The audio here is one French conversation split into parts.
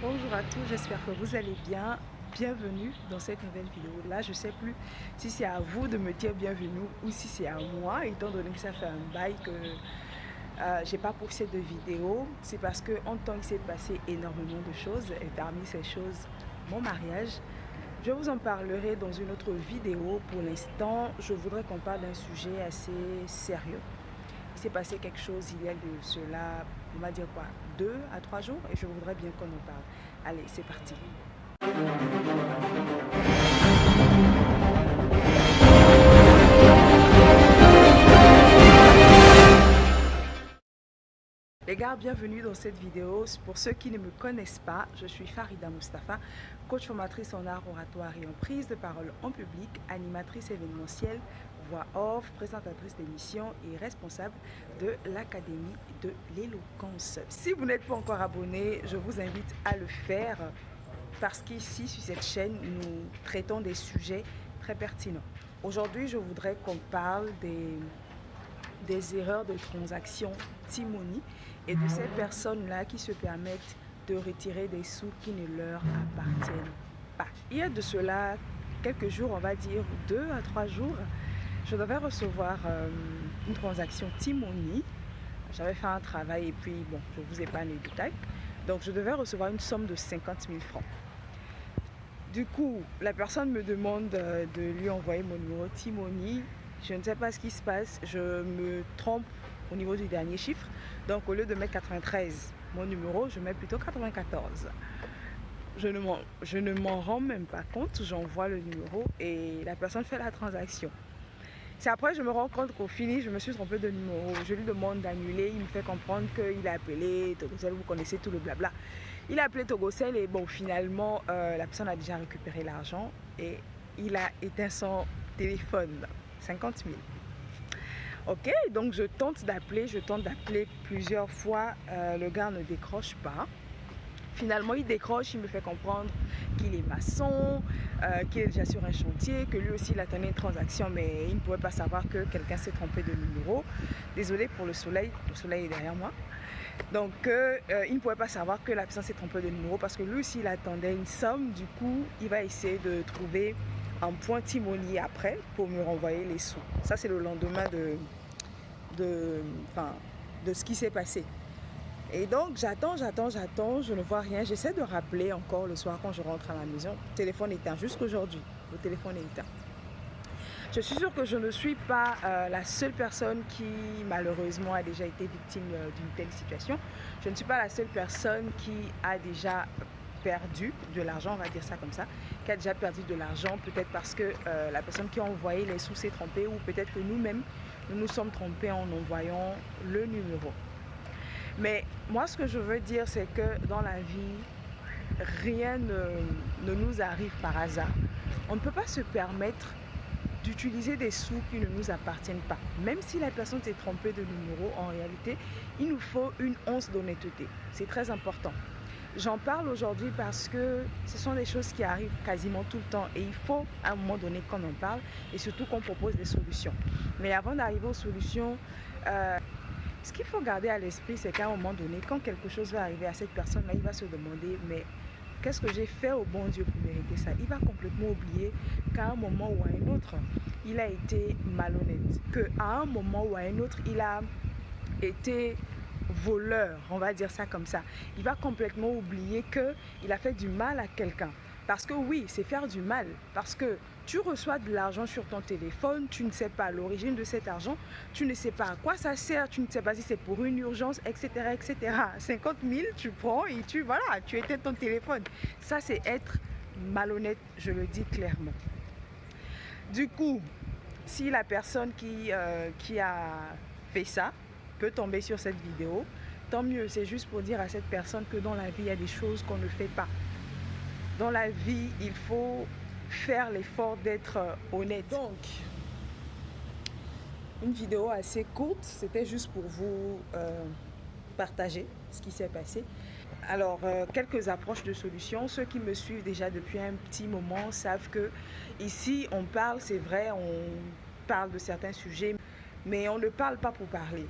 Bonjour à tous, j'espère que vous allez bien. Bienvenue dans cette nouvelle vidéo. Là, je ne sais plus si c'est à vous de me dire bienvenue ou si c'est à moi, étant donné que ça fait un bail que j'ai pas posté de vidéo. C'est parce qu'en temps, il s'est passé énormément de choses et parmi ces choses, mon mariage. Je vous en parlerai dans une autre vidéo. Pour l'instant, je voudrais qu'on parle d'un sujet assez sérieux. Il s'est passé quelque chose il y a de cela, on va dire quoi, 2 à 3 jours, et je voudrais bien qu'on en parle. Allez, c'est parti. Les gars, bienvenue dans cette vidéo. Pour ceux qui ne me connaissent pas, je suis Farida Mustafa, coach formatrice en art oratoire et en prise de parole en public, animatrice événementielle, voix off, présentatrice d'émissions et responsable de l'Académie de l'éloquence. Si vous n'êtes pas encore abonné, je vous invite à le faire parce qu'ici, sur cette chaîne, nous traitons des sujets très pertinents. Aujourd'hui, je voudrais qu'on parle des erreurs de transaction Timoni et de ces personnes-là qui se permettent de retirer des sous qui ne leur appartiennent pas. Il y a de cela quelques jours, on va dire 2 à 3 jours, je devais recevoir une transaction Timoni. J'avais fait un travail et puis, bon, je vous épargne les détails. Donc, je devais recevoir une somme de 50 000 francs. Du coup, la personne me demande de lui envoyer mon numéro Timoni. Je ne sais pas ce qui se passe, je me trompe au niveau du dernier chiffre. Donc au lieu de mettre 93, mon numéro, je mets plutôt 94. Je ne m'en rends même pas compte, j'envoie le numéro et la personne fait la transaction. C'est après je me rends compte qu'au fini, je me suis trompée de numéro. Je lui demande d'annuler, il me fait comprendre qu'il a appelé Togocel, vous connaissez tout le blabla. Il a appelé Togocel et bon, finalement, la personne a déjà récupéré l'argent et il a éteint son téléphone. 50 000. Ok, donc je tente d'appeler plusieurs fois, le gars ne décroche pas. Finalement, il décroche, il me fait comprendre qu'il est maçon, qu'il est déjà sur un chantier, que lui aussi il attendait une transaction, mais il ne pouvait pas savoir que quelqu'un s'est trompé de numéro. Désolé pour le soleil est derrière moi. Donc, il ne pouvait pas savoir que la personne s'est trompée de numéro parce que lui aussi il attendait une somme. Du coup, il va essayer de trouver un point Timoni après pour me renvoyer les sous. Ça, c'est le lendemain de ce qui s'est passé. Et donc, j'attends, je ne vois rien. J'essaie de rappeler encore le soir quand je rentre à la maison. Le téléphone est éteint, jusqu'aujourd'hui. Le téléphone est éteint. Je suis sûre que je ne suis pas la seule personne qui, malheureusement, a déjà été victime d'une telle situation. Je ne suis pas la seule personne qui a déjà perdu de l'argent, on va dire ça comme ça, qui a déjà perdu de l'argent, peut-être parce que la personne qui a envoyé les sous s'est trompée ou peut-être que nous-mêmes, nous nous sommes trompés en envoyant le numéro. Mais moi, ce que je veux dire, c'est que dans la vie, rien ne nous arrive par hasard. On ne peut pas se permettre d'utiliser des sous qui ne nous appartiennent pas. Même si la personne s'est trompée de numéro, en réalité, il nous faut une once d'honnêteté. C'est très important. J'en parle aujourd'hui parce que ce sont des choses qui arrivent quasiment tout le temps et il faut à un moment donné qu'on en parle et surtout qu'on propose des solutions. Mais avant d'arriver aux solutions, ce qu'il faut garder à l'esprit, c'est qu'à un moment donné, quand quelque chose va arriver à cette personne-là, il va se demander, mais qu'est-ce que j'ai fait au bon Dieu pour mériter ça? Il va complètement oublier qu'à un moment ou à un autre, il a été malhonnête. Qu'à un moment ou à un autre, il a été voleur, on va dire ça comme ça. Il va complètement oublier qu'il a fait du mal à quelqu'un. Parce que oui, c'est faire du mal. Parce que tu reçois de l'argent sur ton téléphone, tu ne sais pas l'origine de cet argent, tu ne sais pas à quoi ça sert, tu ne sais pas si c'est pour une urgence, etc., etc. 50 000, tu prends et tu éteins ton téléphone. Ça, c'est être malhonnête, je le dis clairement. Du coup, si la personne qui a fait ça peut tomber sur cette vidéo, tant mieux. C'est juste pour dire à cette personne que dans la vie, il y a des choses qu'on ne fait pas. Dans la vie, il faut faire l'effort d'être honnête. Donc, une vidéo assez courte, c'était juste pour vous partager ce qui s'est passé. Alors, quelques approches de solutions. Ceux qui me suivent déjà depuis un petit moment savent que ici, on parle, c'est vrai, on parle de certains sujets, mais on ne parle pas pour parler.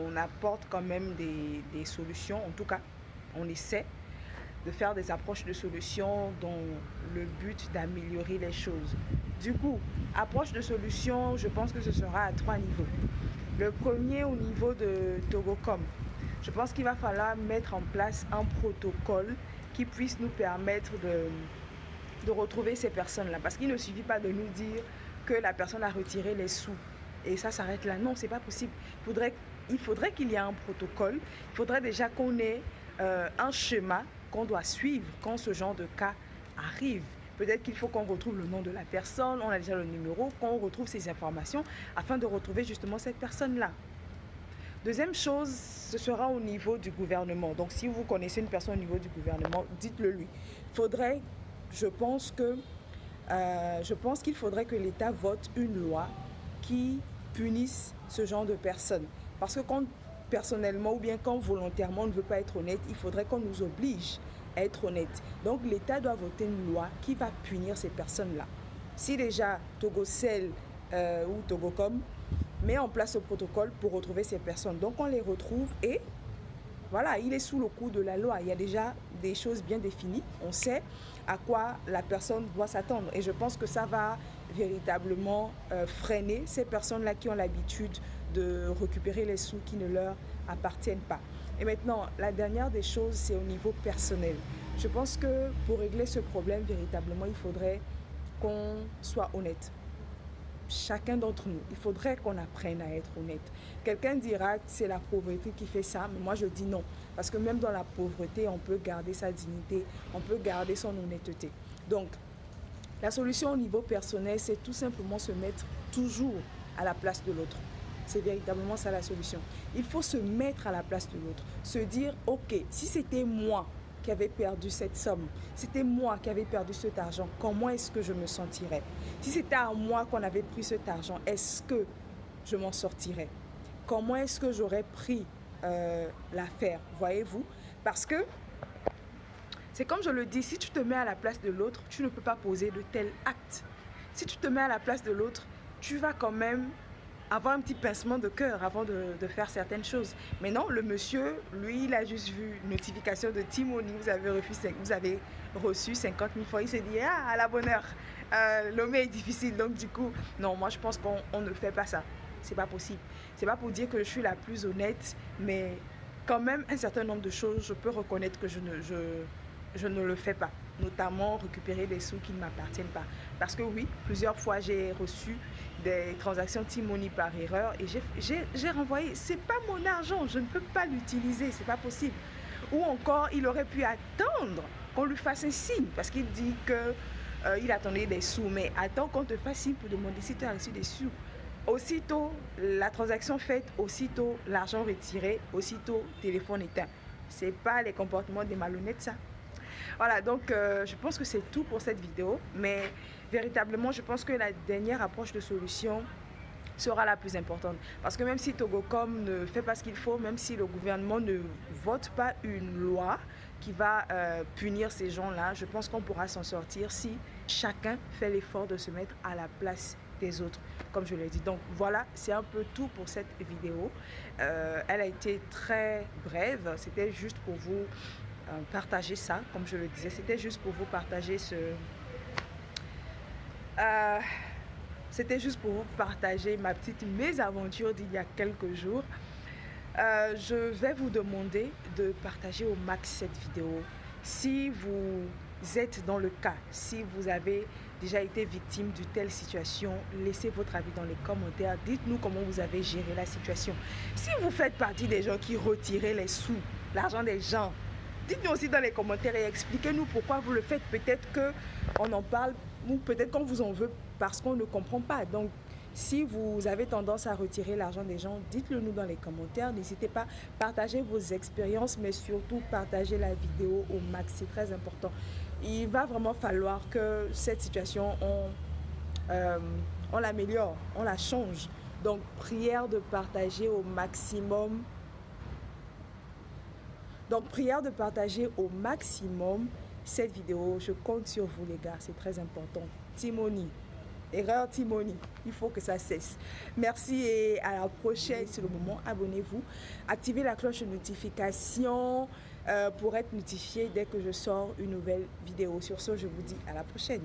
On apporte quand même des solutions, en tout cas, on essaie. de faire des approches de solutions dans le but d'améliorer les choses. Du coup, approche de solution, je pense que ce sera à 3 niveaux. Le premier au niveau de Togocom. Je pense qu'il va falloir mettre en place un protocole qui puisse nous permettre de retrouver ces personnes-là. Parce qu'il ne suffit pas de nous dire que la personne a retiré les sous et ça s'arrête là. Non, c'est pas possible. Il faudrait qu'il y ait un protocole. Il faudrait déjà qu'on ait un schéma qu'on doit suivre quand ce genre de cas arrive. Peut-être qu'il faut qu'on retrouve le nom de la personne, on a déjà le numéro, qu'on retrouve ces informations afin de retrouver justement cette personne-là. Deuxième chose, ce sera au niveau du gouvernement. Donc, si vous connaissez une personne au niveau du gouvernement, dites-le lui. Je pense qu'il faudrait que l'État vote une loi qui punisse ce genre de personnes. Parce que quand personnellement ou bien quand volontairement on ne veut pas être honnête, il faudrait qu'on nous oblige à être honnête. Donc, l'État doit voter une loi qui va punir ces personnes-là. Si déjà Togocel ou Togocom met en place ce protocole pour retrouver ces personnes. Donc on les retrouve et voilà, il est sous le coup de la loi. Il y a déjà des choses bien définies. On sait à quoi la personne doit s'attendre. Et je pense que ça va véritablement freiner ces personnes-là qui ont l'habitude de récupérer les sous qui ne leur appartiennent pas. Et maintenant, la dernière des choses, c'est au niveau personnel. Je pense que pour régler ce problème, véritablement, il faudrait qu'on soit honnête. Chacun d'entre nous, il faudrait qu'on apprenne à être honnête. Quelqu'un dira que c'est la pauvreté qui fait ça, mais moi je dis non. Parce que même dans la pauvreté, on peut garder sa dignité, on peut garder son honnêteté. Donc, la solution au niveau personnel, c'est tout simplement se mettre toujours à la place de l'autre. C'est véritablement ça la solution. Il faut se mettre à la place de l'autre. Se dire, ok, si c'était moi qui avait perdu cette somme, c'était moi qui avais perdu cet argent, comment est-ce que je me sentirais? Si c'était à moi qu'on avait pris cet argent, est-ce que je m'en sortirais? Comment est-ce que j'aurais pris l'affaire, voyez-vous? Parce que c'est comme je le dis, si tu te mets à la place de l'autre, tu ne peux pas poser de tels actes. Si tu te mets à la place de l'autre, tu vas quand même avoir un petit pincement de cœur avant de faire certaines choses. Mais non, le monsieur, lui, il a juste vu une notification de Timoni, vous avez reçu 50 000 fois. Il s'est dit, ah, à la bonne heure, l'homme est difficile. Donc du coup, non, moi je pense qu'on ne fait pas ça. C'est pas possible. C'est pas pour dire que je suis la plus honnête, mais quand même, un certain nombre de choses, je peux reconnaître que je ne le fais pas. Notamment récupérer des sous qui ne m'appartiennent pas. Parce que oui, plusieurs fois j'ai reçu des transactions Timoni par erreur et j'ai renvoyé. C'est pas mon argent, je ne peux pas l'utiliser, c'est pas possible. Ou encore, il aurait pu attendre qu'on lui fasse un signe parce qu'il dit qu'il attendait des sous. Mais attends qu'on te fasse signe pour demander si tu as reçu des sous. Aussitôt la transaction faite, aussitôt l'argent retiré, aussitôt téléphone éteint. C'est pas les comportements des malhonnêtes ça. Voilà, donc je pense que c'est tout pour cette vidéo, mais véritablement, je pense que la dernière approche de solution sera la plus importante. Parce que même si Togocom ne fait pas ce qu'il faut, même si le gouvernement ne vote pas une loi qui va punir ces gens-là, je pense qu'on pourra s'en sortir si chacun fait l'effort de se mettre à la place des autres, comme je l'ai dit. Donc voilà, c'est un peu tout pour cette vidéo. Elle a été très brève, c'était juste pour vous partager ça, comme je le disais, c'était juste pour vous partager c'était juste pour vous partager ma petite mésaventure d'il y a quelques jours. Je vais vous demander de partager au max cette vidéo. Si vous êtes dans le cas, si vous avez déjà été victime d'une telle situation, laissez votre avis dans les commentaires. Dites-nous comment vous avez géré la situation. Si vous faites partie des gens qui retiraient les sous, l'argent des gens, dites-nous aussi dans les commentaires et expliquez-nous pourquoi vous le faites. Peut-être qu'on en parle ou peut-être qu'on vous en veut parce qu'on ne comprend pas. Donc, si vous avez tendance à retirer l'argent des gens, dites-le nous dans les commentaires. N'hésitez pas à partager vos expériences, mais surtout partager la vidéo au max. C'est très important. Il va vraiment falloir que cette situation, on l'améliore, on la change. Donc, prière de partager au maximum. Donc, prière de partager au maximum cette vidéo. Je compte sur vous, les gars. C'est très important. Timoni. Erreur Timoni. Il faut que ça cesse. Merci et à la prochaine. C'est le moment. Abonnez-vous. Activez la cloche de notification. pour être notifié dès que je sors une nouvelle vidéo. Sur ce, je vous dis à la prochaine.